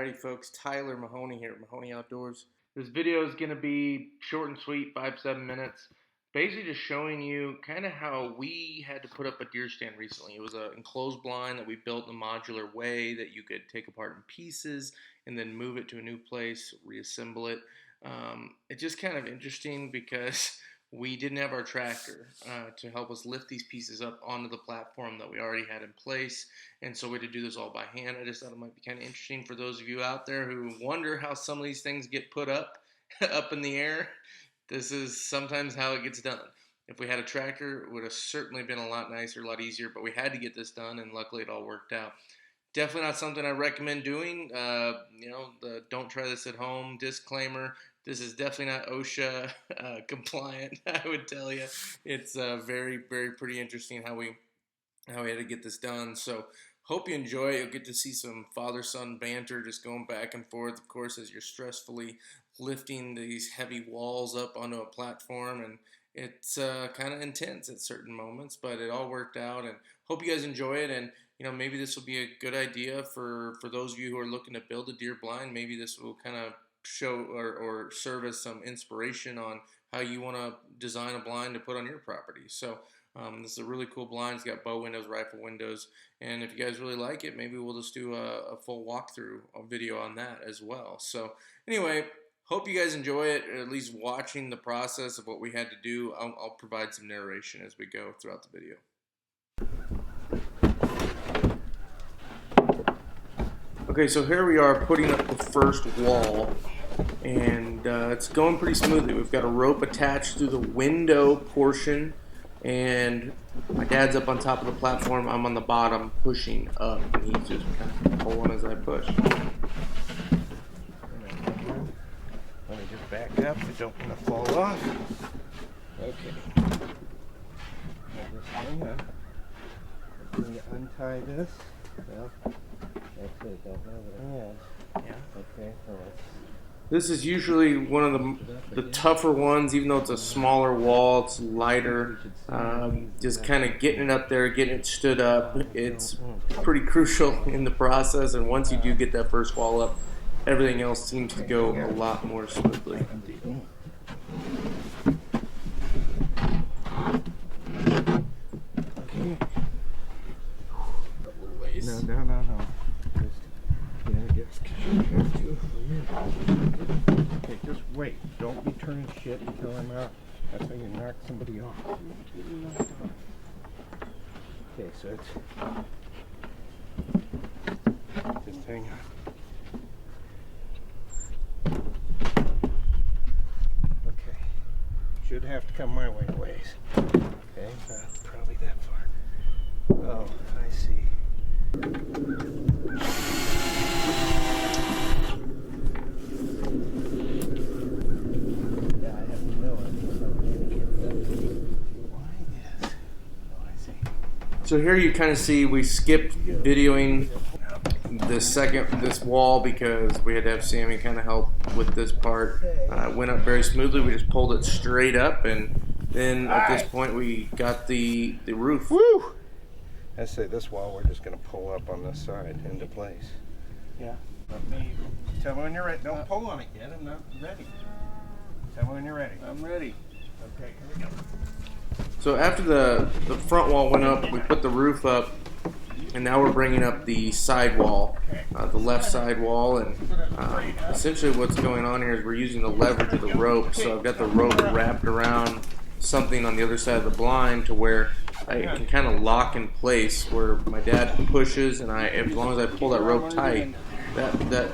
Alrighty folks, Tyler Mahoney here at Mahoney Outdoors. This video is going to be short and sweet, 5-7 minutes. Basically just showing you kind of how we had to put up a deer stand recently. It was an enclosed blind that we built in a modular way that you could take apart in pieces and then move it to a new place, reassemble it. It's just kind of interesting because we didn't have our tractor to help us lift these pieces up onto the platform that we already had in place, and so we had to do this all by hand. I just thought it might be kind of interesting for those of you out there who wonder how some of these things get put up in the air. This is sometimes how it gets done. If we had a tractor, it would have certainly been a lot nicer, a lot easier, but we had to get this done, and luckily it all worked out. Definitely not something I recommend doing. Don't try this at home disclaimer. This is definitely not OSHA compliant, I would tell you. It's very, very pretty interesting how we had to get this done. So hope you enjoy it. You'll get to see some father-son banter just going back and forth, of course, as you're stressfully lifting these heavy walls up onto a platform. And it's kind of intense at certain moments, but it all worked out. And hope you guys enjoy it. And maybe this will be a good idea for those of you who are looking to build a deer blind. Maybe this will kind of show or serve as some inspiration on how you want to design a blind to put on your property. So this is a really cool blind. It's got bow windows, rifle windows, and if you guys really like it, maybe we'll just do a full walkthrough video on that as well. So anyway, hope you guys enjoy it, or at least watching the process of what we had to do. I'll provide some narration as we go throughout the video. Okay, so here we are putting up the first wall, and it's going pretty smoothly. We've got a rope attached through the window portion, and my dad's up on top of the platform. I'm on the bottom pushing up, and he's just kind of pulling as I push. Let me just back up. I don't want to fall off. Okay. I'm going to untie this. Well, that's it. Don't have it in hand. Yeah. Okay. So this is usually one of the tougher ones, even though it's a smaller wall, it's lighter. Just kind of getting it up there, getting it stood up. It's pretty crucial in the process, and once you do get that first wall up, everything else seems to go a lot more smoothly. No. Just, okay, just wait. Don't be turning shit until I'm out. That's how you knock somebody off. Okay, so it's just hang on. Okay, should have to come my way a ways. Okay, probably that far. Oh, I see. So here you kind of see we skipped videoing this wall because we had to have Sammy kind of help with this part. It went up very smoothly. We just pulled it straight up, and then at this point we got the roof. Woo! I say this wall we're just going to pull up on this side into place. Yeah. Tell me when you're ready. Don't pull on it yet. I'm not ready. Tell me when you're ready. I'm ready. Okay, here we go. So after the front wall went up, we put the roof up, and now we're bringing up the side wall, the left side wall, and essentially what's going on here is we're using the leverage of the rope. So I've got the rope wrapped around something on the other side of the blind to where I can kind of lock in place where my dad pushes, and as long as I pull that rope tight, that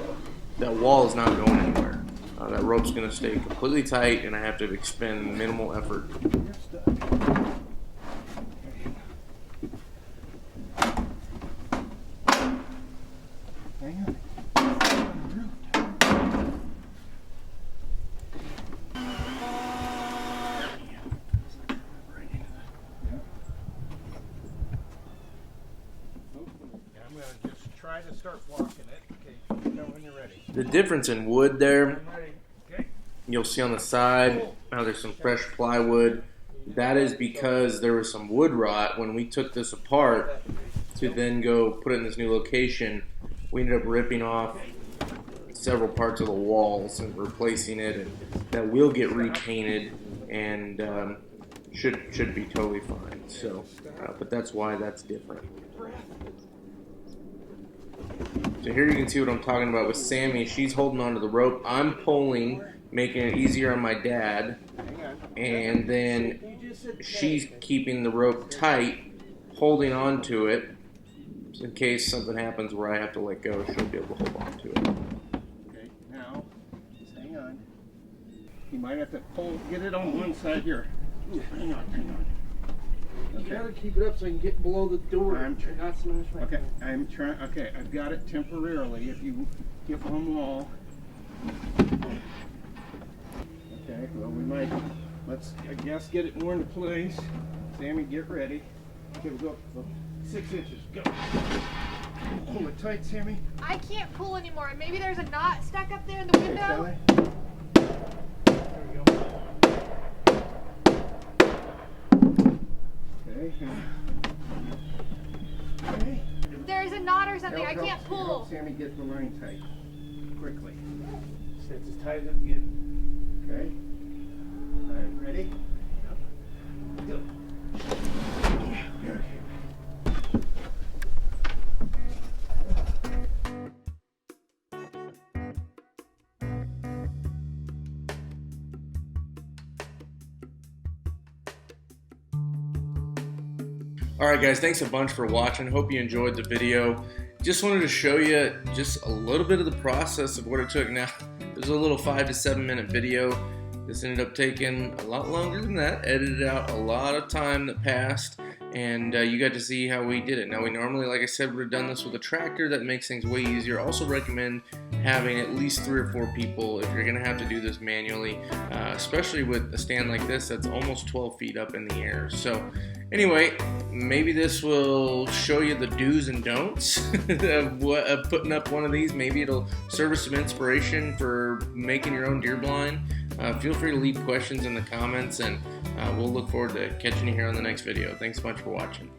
wall is not going anywhere. That rope's going to stay completely tight, and I have to expend minimal effort. Try to start walking it. Okay, tell when you're ready. The difference in wood there, Okay. you'll see on the side, now there's some fresh plywood. That is because there was some wood rot when we took this apart to then go put it in this new location. We ended up ripping off several parts of the walls and replacing it, and that will get repainted and should be totally fine. So, but that's why that's different. So here you can see what I'm talking about with Sammy. She's holding onto the rope. I'm pulling, making it easier on my dad, and then she's keeping the rope tight, holding on to it. So in case something happens where I have to let go, she'll be able to hold on to it. Okay, now, just hang on. You might have to get it on one side here. Hang on. You gotta keep it up so I can get below the door. Not smash my I'm trying. Okay, I've got it temporarily. If you get one wall. Okay, well we might. Let's, I guess, get it more into place. Sammy, get ready. Okay, we'll go 6 inches. Go. Hold it tight, Sammy. I can't pull anymore. Maybe there's a knot stuck up there in the window. Okay, There we go. Okay. There's a knot or something. I can't Help pull. Sammy get the line tight. Quickly. It's as tight as I can get. Okay. All right, ready? Go. Alright guys, thanks a bunch for watching. Hope you enjoyed the video. Just wanted to show you just a little bit of the process of what it took. Now, it was a little 5 to 7 minute video. This ended up taking a lot longer than that. Edited out a lot of time that passed, and you got to see how we did it. Now, we normally, like I said, would have done this with a tractor. That makes things way easier. Also recommend having at least 3 or 4 people if you're going to have to do this manually, especially with a stand like this that's almost 12 feet up in the air. So anyway, maybe this will show you the do's and don'ts of putting up one of these. Maybe it'll serve as some inspiration for making your own deer blind. Feel free to leave questions in the comments, and we'll look forward to catching you here on the next video. Thanks so much for watching.